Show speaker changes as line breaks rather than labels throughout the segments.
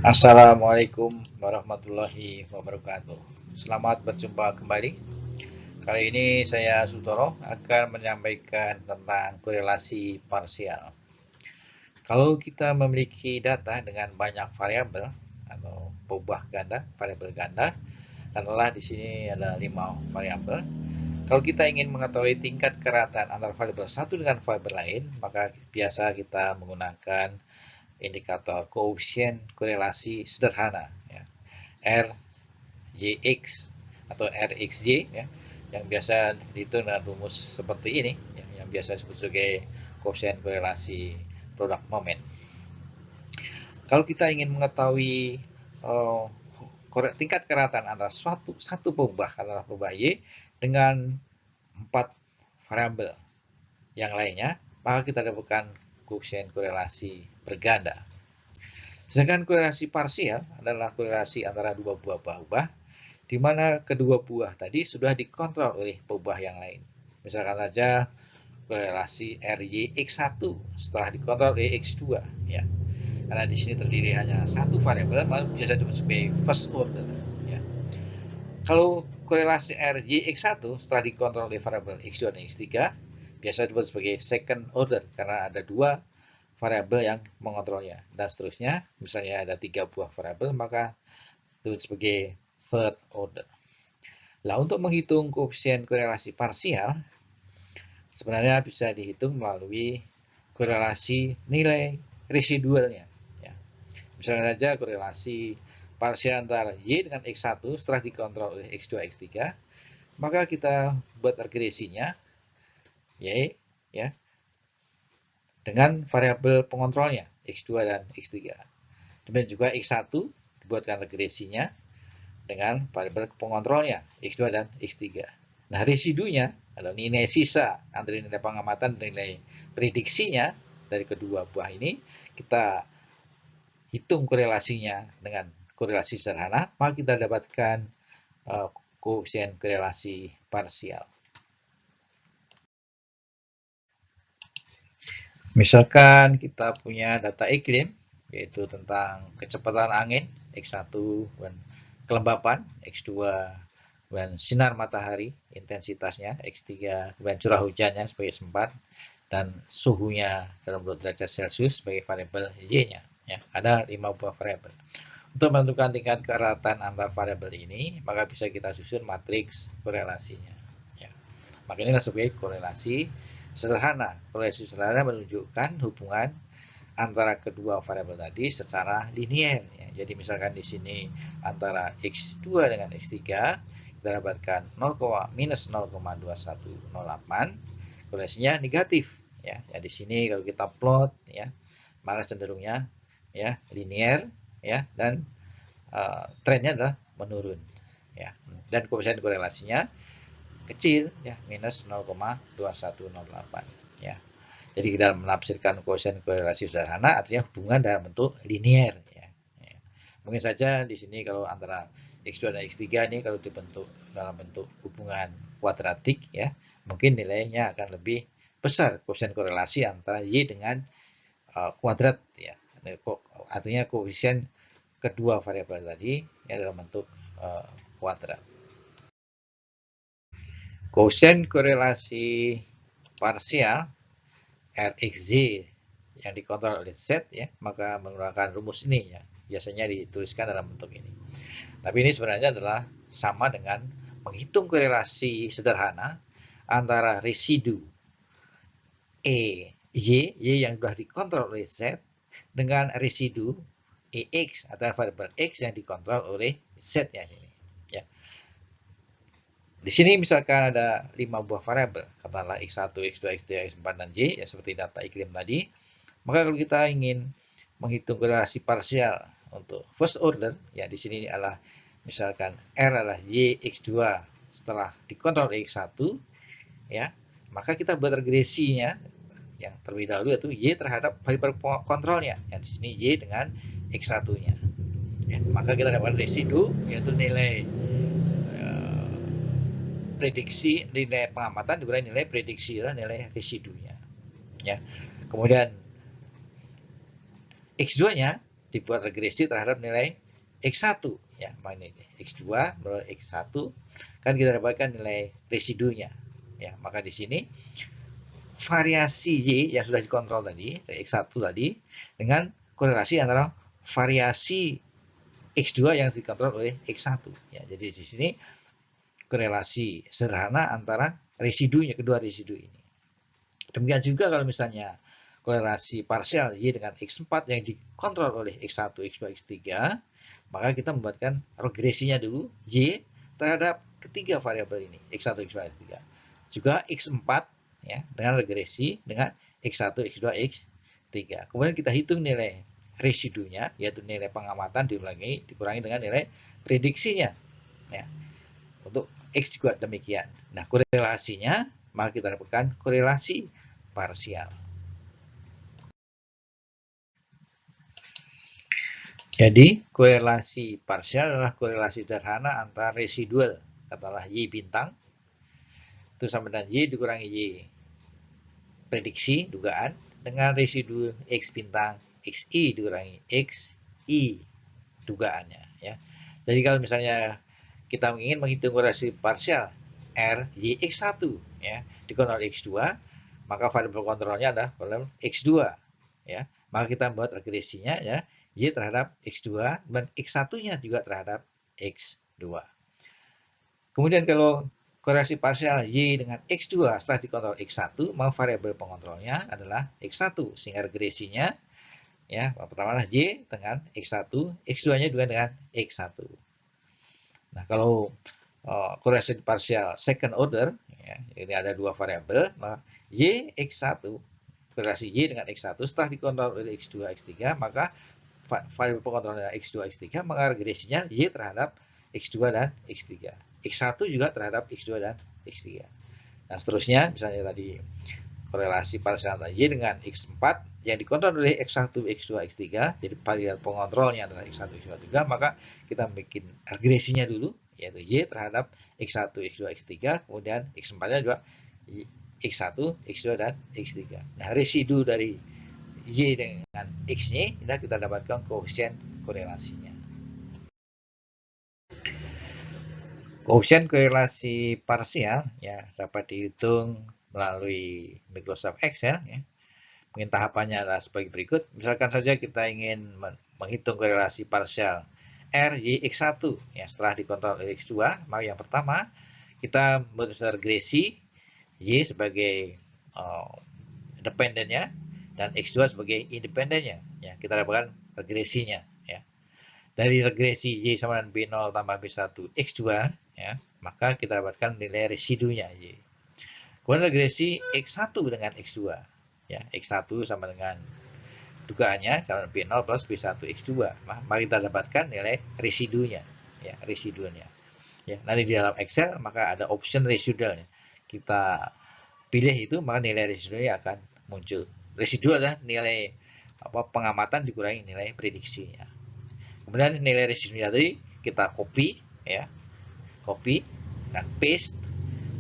Assalamualaikum warahmatullahi wabarakatuh. Selamat berjumpa kembali. Kali ini saya Sutoro akan menyampaikan tentang korelasi parsial. Kalau kita memiliki data dengan banyak variabel atau perubahan ganda, variabel ganda, katakanlah di sini ada 5 variabel. Kalau kita ingin mengetahui tingkat kerataan antara variabel satu dengan variabel lain, maka biasa kita menggunakan indikator koefisien korelasi sederhana, ya. R YX atau RXY, ya, yang biasa dihitung dengan rumus seperti ini, ya, yang biasa disebut sebagai koefisien korelasi produk momen. Kalau kita ingin mengetahui uh, tingkat kerataan antara satu perubahan adalah perubahan Y dengan 4 variabel yang lainnya, maka kita dapatkan koefisien korelasi berganda. Sedangkan korelasi parsial adalah korelasi antara dua buah perubahan di mana kedua buah tadi sudah dikontrol oleh perubahan yang lain. Misalkan saja korelasi RYX1 setelah dikontrol oleh X2, ya. Karena di sini terdiri hanya satu variabel, maka biasa disebut sebagai first order, ya. Kalau korelasi RYX1 setelah dikontrol oleh variabel X2 dan X3, biasa disebut sebagai second order karena ada dua variabel yang mengontrolnya, dan seterusnya. Misalnya ada 3 buah variabel, maka disebut sebagai third order. Nah, untuk menghitung koefisien korelasi parsial, sebenarnya bisa dihitung melalui korelasi nilai residualnya. Ya. Misalnya saja korelasi parsial antara Y dengan X1 setelah dikontrol oleh X2, X3, maka kita buat regresinya, Y, ya, dengan variabel pengontrolnya, X2 dan X3. Demikian juga X1 dibuatkan regresinya dengan variabel pengontrolnya, X2 dan X3. Nah, residunya atau nilai sisa antara nilai pengamatan dan nilai prediksinya dari kedua buah ini, kita hitung korelasinya dengan korelasi sederhana, maka kita dapatkan koefisien korelasi parsial. Misalkan kita punya data iklim, yaitu tentang kecepatan angin X1 dan kelembapan X2 dan sinar matahari intensitasnya X3 dan curah hujannya sebagai sempat dan suhunya dalam derajat Celcius sebagai variabel Y-nya, ya. Ada 5 buah variabel. Untuk menentukan tingkat keratan antar variabel ini, maka bisa kita susun matriks korelasinya, ya. Maka inilah sebagai korelasi sederhana. Korelasi sederhana menunjukkan hubungan antara kedua variabel tadi secara linier, ya. Jadi misalkan di sini antara X2 dengan X3 kita dapatkan minus 0,2108, korelasinya negatif, ya. Ya di sini kalau kita plot, ya, maka cenderungnya, ya, linier, ya, dan trennya adalah menurun, ya. Dan koefisien korelasinya kecil, ya, minus 0,2108, ya. Jadi dalam menafsirkan koefisien korelasi sederhana artinya hubungan dalam bentuk linier, ya. Mungkin saja di sini kalau antara X2 dan X3 ini kalau dibentuk dalam bentuk hubungan kuadratik, ya, mungkin nilainya akan lebih besar koefisien korelasi antara Y dengan kuadrat, ya. Artinya koefisien kedua variabel tadi, ya, dalam bentuk kuadrat. Koefisien korelasi parsial Rxz yang dikontrol oleh Z, ya, maka menggunakan rumus ini, ya, biasanya dituliskan dalam bentuk ini. Tapi ini sebenarnya adalah sama dengan menghitung korelasi sederhana antara residu Y yang sudah dikontrol oleh Z dengan residu EX atau variabel X yang dikontrol oleh Z, ya, ini. Ya. Di sini misalkan ada 5 buah variabel, katakanlah X1, X2, X3, X4, dan Y, ya, seperti data iklim tadi. Maka kalau kita ingin menghitung korelasi parsial untuk first order, ya, di sini adalah misalkan R adalah Y X2 setelah dikontrol X1, ya, maka kita buat regresinya yang terlebih dahulu yaitu Y terhadap variabel kontrolnya, yang di sini Y dengan X1-nya. Ya, maka kita dapat residu yaitu nilai prediksi, nilai pengamatan dikurangi nilai prediksi adalah nilai residunya, ya. Kemudian X2-nya dibuat regresi terhadap nilai X1 ya, ini X2 menurut X1 kan kita dapatkan nilai residunya ya. Maka di sini variasi Y yang sudah dikontrol tadi, X1 tadi, dengan korelasi antara variasi X2 yang dikontrol oleh X1 ya. Jadi di sini korelasi sederhana antara residunya, kedua residu ini. Demikian juga kalau misalnya korelasi parsial Y dengan X4 yang dikontrol oleh X1, X2, X3, maka kita membuatkan regresinya dulu Y terhadap ketiga variabel ini, X1, X2, X3. Juga X4 ya, dengan regresi dengan X1, X2, X3. Kemudian kita hitung nilai residunya, yaitu nilai pengamatan dikurangi dengan nilai prediksinya. Ya. Untuk X juga demikian. Nah, korelasinya, maka kita dapatkan korelasi parsial. Jadi, korelasi parsial adalah korelasi sederhana antara residual, katakanlah Y bintang, itu sama dengan Y dikurangi Y prediksi, dugaan, dengan residu X bintang, XI dikurangi XI dugaannya. Ya. Jadi kalau misalnya kita ingin menghitung korelasi parsial R, Y, X1, ya, dikontrol X2, maka variabel kontrolnya adalah variabel X2. Ya. Maka kita membuat regresinya ya, Y terhadap X2 dan X1-nya juga terhadap X2. Kemudian kalau korelasi parsial Y dengan X2 setelah dikontrol X1, maka variabel pengontrolnya adalah X1, sehingga regresinya ya, pertama adalah Y dengan X1, X2-nya juga dengan X1. Nah, kalau korelasi parsial second order, ya, ini ada dua variabel, maka Y X1, korelasi Y dengan X1 setelah dikontrol oleh X2, X3, maka variabel pengontrolnya X2, X3, maka regresinya Y terhadap X2 dan X3. X1 juga terhadap X2 dan X3. Nah, seterusnya, misalnya tadi korelasi parsial Y dengan X4 yang dikontrol oleh X1, X2, X3, jadi variabel pengontrolnya adalah X1, X2, X3, maka kita bikin regresinya dulu, yaitu Y terhadap X1, X2, X3, kemudian X4-nya juga X1, X2, dan X3. Nah, residu dari Y dengan X-nya, kita dapatkan koefisien korelasinya. Koefisien korelasi parsial ya dapat dihitung melalui Microsoft Excel ya. Mungkin tahapannya adalah sebagai berikut. Misalkan saja kita ingin menghitung korelasi parsial R, Y, X1 ya, setelah dikontrol oleh X2, maka yang pertama kita membuat regresi Y sebagai dependennya dan X2 sebagai independennya ya. Kita dapatkan regresinya ya. Dari regresi Y sama dengan B0 tambah B1 X2 ya, maka kita dapatkan nilai residunya Y. Kemudian regresi X1 dengan X2 ya, X1 sama dengan dugaannya sama dengan B0 plus B1 X2, maka kita dapatkan nilai residunya ya, residunya ya. Nanti di dalam Excel maka ada option residualnya, kita pilih itu, maka nilai residunya akan muncul. Residu adalah nilai pengamatan dikurangi nilai prediksinya. Kemudian nilai residunya tadi kita copy ya, copy dan paste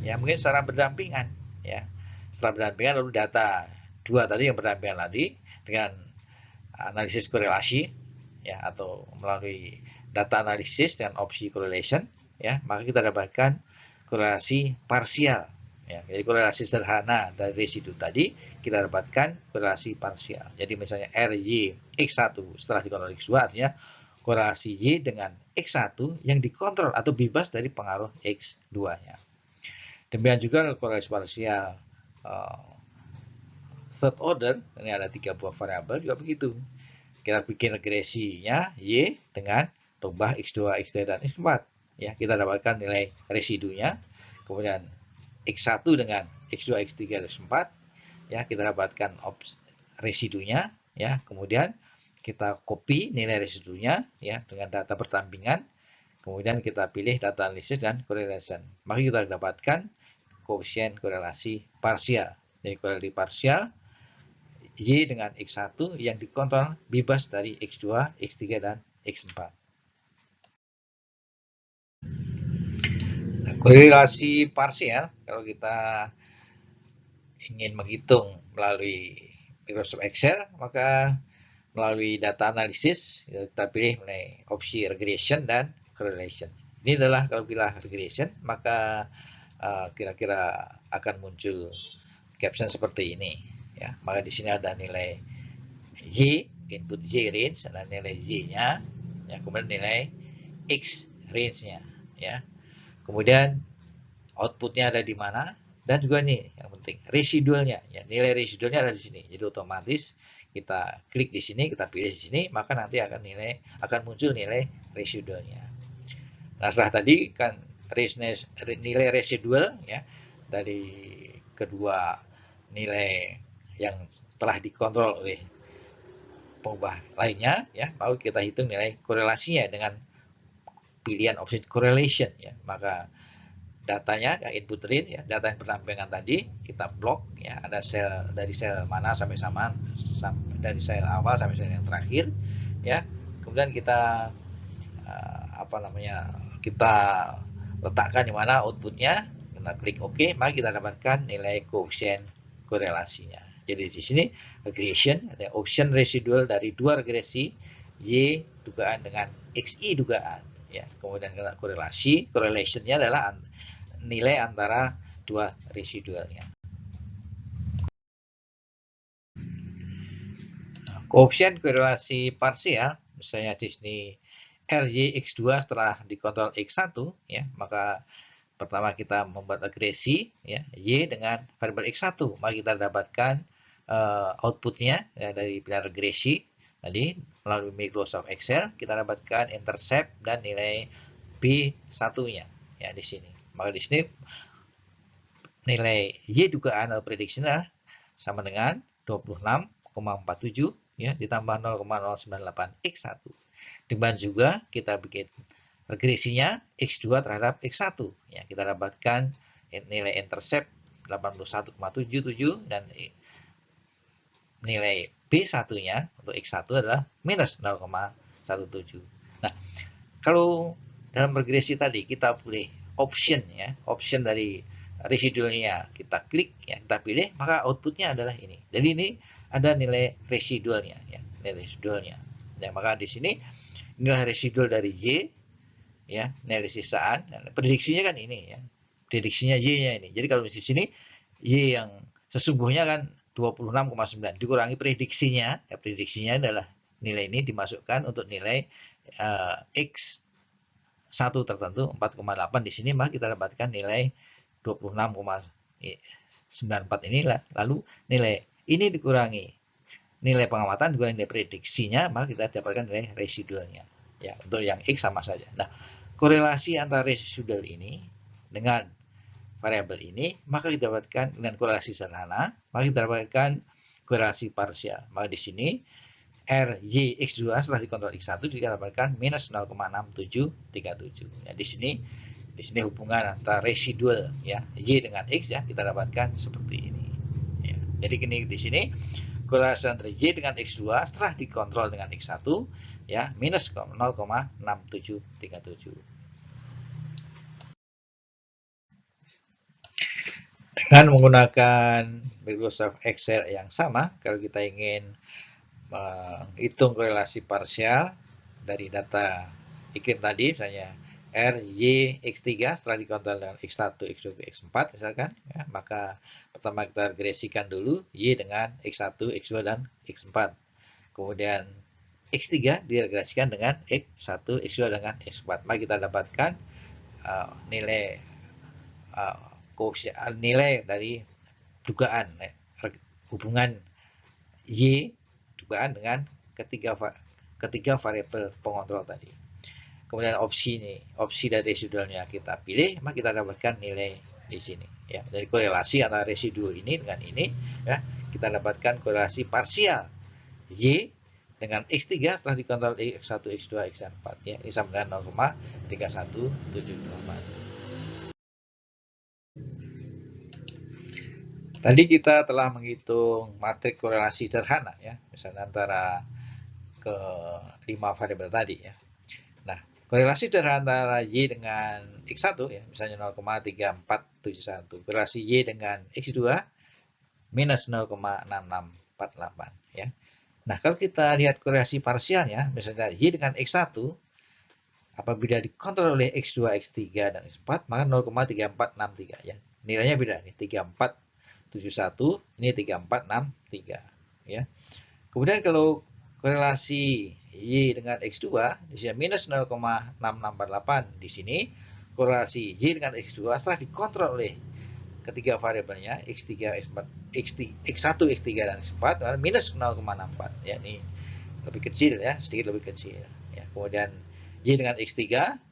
ya, mungkin secara berdampingan ya. Setelah berdampingan lalu data dua tadi yang berdampingan tadi dengan analisis korelasi ya, atau melalui data analisis dengan opsi correlation ya, maka kita dapatkan korelasi parsial ya. Jadi korelasi sederhana dari residu tadi kita dapatkan korelasi parsial. Jadi misalnya RY X1 setelah dikontrol X2 artinya korelasi Y dengan X1 yang dikontrol atau bebas dari pengaruh X2-nya. Demikian juga korelasi parsial third order, ini ada 3 buah variabel juga begitu. Kita bikin regresinya Y dengan rubah X2, X3, dan X4. Ya, kita dapatkan nilai residunya. Kemudian X1 dengan X2, X3, dan X4. Ya, kita dapatkan residunya. Ya, kemudian kita copy nilai residunya ya dengan data pertampingan, kemudian kita pilih data analisis dan correlation, maka kita dapatkan koefisien korelasi parsial. Jadi korelasi parsial Y dengan X1 yang dikontrol bebas dari X2, X3, dan X4. Nah, korelasi parsial kalau kita ingin menghitung melalui Microsoft Excel, maka melalui data analisis, kita pilih mengenai opsi regression dan correlation. Ini adalah kalau pilih regression, maka kira-kira akan muncul caption seperti ini. Ya, maka di sini ada nilai Y, input Y range, ada nilai Y-nya, ya, kemudian nilai X range-nya, ya. Kemudian outputnya ada di mana, dan juga nih yang penting residualnya, ya, nilai residualnya ada di sini. Jadi otomatis kita klik di sini, kita pilih di sini, maka nanti akan muncul nilai residualnya. Nah, setelah tadi kan nilai residual, ya, dari kedua nilai yang telah dikontrol oleh pengubah lainnya, ya, lalu kita hitung nilai korelasinya dengan pilihan opsi correlation, ya. Maka datanya, ya, input read, ya, data yang berdampingan tadi kita blok, ya, ada sel dari sel mana sampai dari sel awal sampai sel yang terakhir, ya. Kemudian kita kita letakkan di mana outputnya, kita klik OK, maka kita dapatkan nilai koefisien korelasinya. Jadi di sini regression, ada option residual dari dua regresi Y dugaan dengan XI dugaan, ya. Kemudian kita correlationnya adalah nilai antara dua residualnya. Koefisien korelasi parsial, misalnya di sini RYX2 setelah dikontrol X1, ya, maka pertama kita membuat regresi, ya, Y dengan variabel X1, maka kita dapatkan outputnya, ya, dari pilihan regresi tadi melalui Microsoft Excel, kita dapatkan intercept dan nilai B1-nya, ya, di sini. Maka di sini nilai Y dugaan atau prediksinya sama dengan 26,47, ya, ditambah 0,098 X1. Demikian juga kita bikin regresinya X2 terhadap X1, ya, kita dapatkan nilai intercept 81,77 dan nilai B1-nya untuk X1 adalah minus 0,17. Nah, kalau dalam regresi tadi kita pilih option, ya, option dari residualnya kita klik, ya, kita pilih, maka outputnya adalah ini. Jadi ini ada nilai residualnya, ya, nilai residualnya. Ya, maka di sini nilai residual dari Y, ya, nilai sisaan, prediksinya kan ini, ya, prediksinya Y-nya ini. Jadi kalau di sini Y yang sesungguhnya kan 26,9 dikurangi prediksinya, ya, prediksinya adalah nilai ini dimasukkan untuk nilai X1 tertentu 4,8 di sini, maka kita dapatkan nilai 26,94 inilah. Lalu nilai ini dikurangi nilai pengamatan dikurangi nilai prediksinya, maka kita dapatkan nilai residualnya, ya. Untuk yang X sama saja. Nah, korelasi antara residual ini dengan variabel ini, maka kita dapatkan dengan korelasi sederhana, maka kita dapatkan korelasi parsial. Maka di sini RYX2 setelah dikontrol X1 kita dapatkan minus 0,6737. Ya, di sini hubungan antara residual, ya, Y dengan X, ya, kita dapatkan seperti ini, ya. Jadi ini di sini korelasi antara Y dengan X2 setelah dikontrol dengan X1, ya, minus 0,6737. Dengan menggunakan Microsoft Excel yang sama, kalau kita ingin menghitung korelasi parsial dari data iklim tadi, misalnya RYX3 setelah dikontrol dengan X1, X2, X4 misalkan, ya, maka pertama kita regresikan dulu Y dengan X1, X2, dan X4. Kemudian X3 diregresikan dengan X1, X2, dengan X4. Maka kita dapatkan nilai dari dugaan, hubungan Y dugaan dengan ketiga variabel pengontrol tadi. Kemudian opsi dari residualnya kita pilih, maka kita dapatkan nilai di sini, ya. Dari korelasi antara residu ini dengan ini, ya, kita dapatkan korelasi parsial Y dengan X3 setelah dikontrol X1, X2, X4, ya. Ini sama dengan 0,3178. Tadi kita telah menghitung matrik korelasi sederhana, ya, misalnya antara ke-5 variabel tadi, ya. Nah, korelasi antara Y dengan X1, ya, misalnya 0,3471. Korelasi Y dengan X2 minus 0,6648, ya. Nah, kalau kita lihat korelasi parsialnya, misalnya Y dengan X1, apabila dikontrol oleh X2, X3, dan X4, maka 0,3463 ya. Nilainya beda nih, 3471, ini 3463 ya. Kemudian kalau korelasi Y dengan X2 di sini minus 0,6648, di sini korelasi Y dengan X2 setelah dikontrol oleh ketiga variabelnya X3, X4, X1, X3 dan X4 minus 0,64 ya, ini lebih kecil ya, sedikit lebih kecil ya. Kemudian Y dengan X3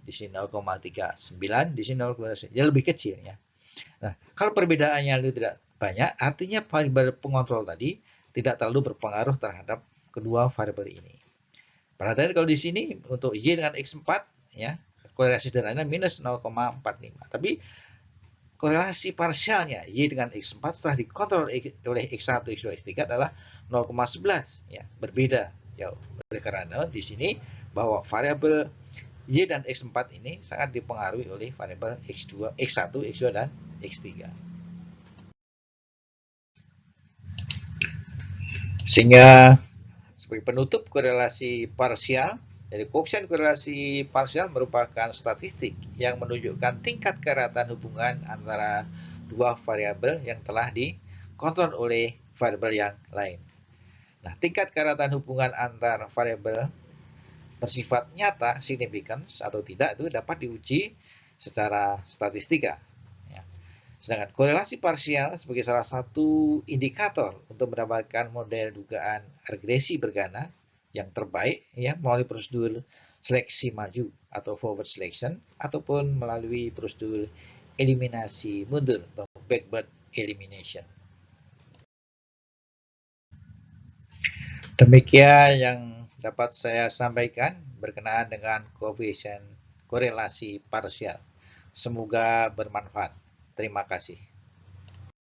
di sini 0,39, di sini 0,9, ya lebih kecil ya. Nah, kalau perbedaannya itu tidak banyak, artinya variabel pengontrol tadi tidak terlalu berpengaruh terhadap kedua variabel ini. Perhatikan kalau di sini untuk Y dengan X4 ya, korelasi sederhananya minus 0,45. Tapi korelasi parsialnya Y dengan X4 setelah dikontrol oleh X1, X2, X3 adalah 0,11 ya, berbeda jauh. Oleh karena di sini bahwa variabel Y dan X4 ini sangat dipengaruhi oleh variabel X2, X1, X2 dan X3. Sehingga sebagai penutup korelasi parsial, jadi koefisien korelasi parsial merupakan statistik yang menunjukkan tingkat keratan hubungan antara dua variabel yang telah dikontrol oleh variabel yang lain. Nah, tingkat keratan hubungan antar variabel bersifat nyata, significance atau tidak, itu dapat diuji secara statistika. Sedangkan korelasi parsial sebagai salah satu indikator untuk mendapatkan model dugaan regresi bergana yang terbaik ya, melalui prosedur seleksi maju atau forward selection ataupun melalui prosedur eliminasi mundur atau backward elimination. Demikian yang dapat saya sampaikan berkenaan dengan koefisien korelasi parsial. Semoga bermanfaat. Terima kasih.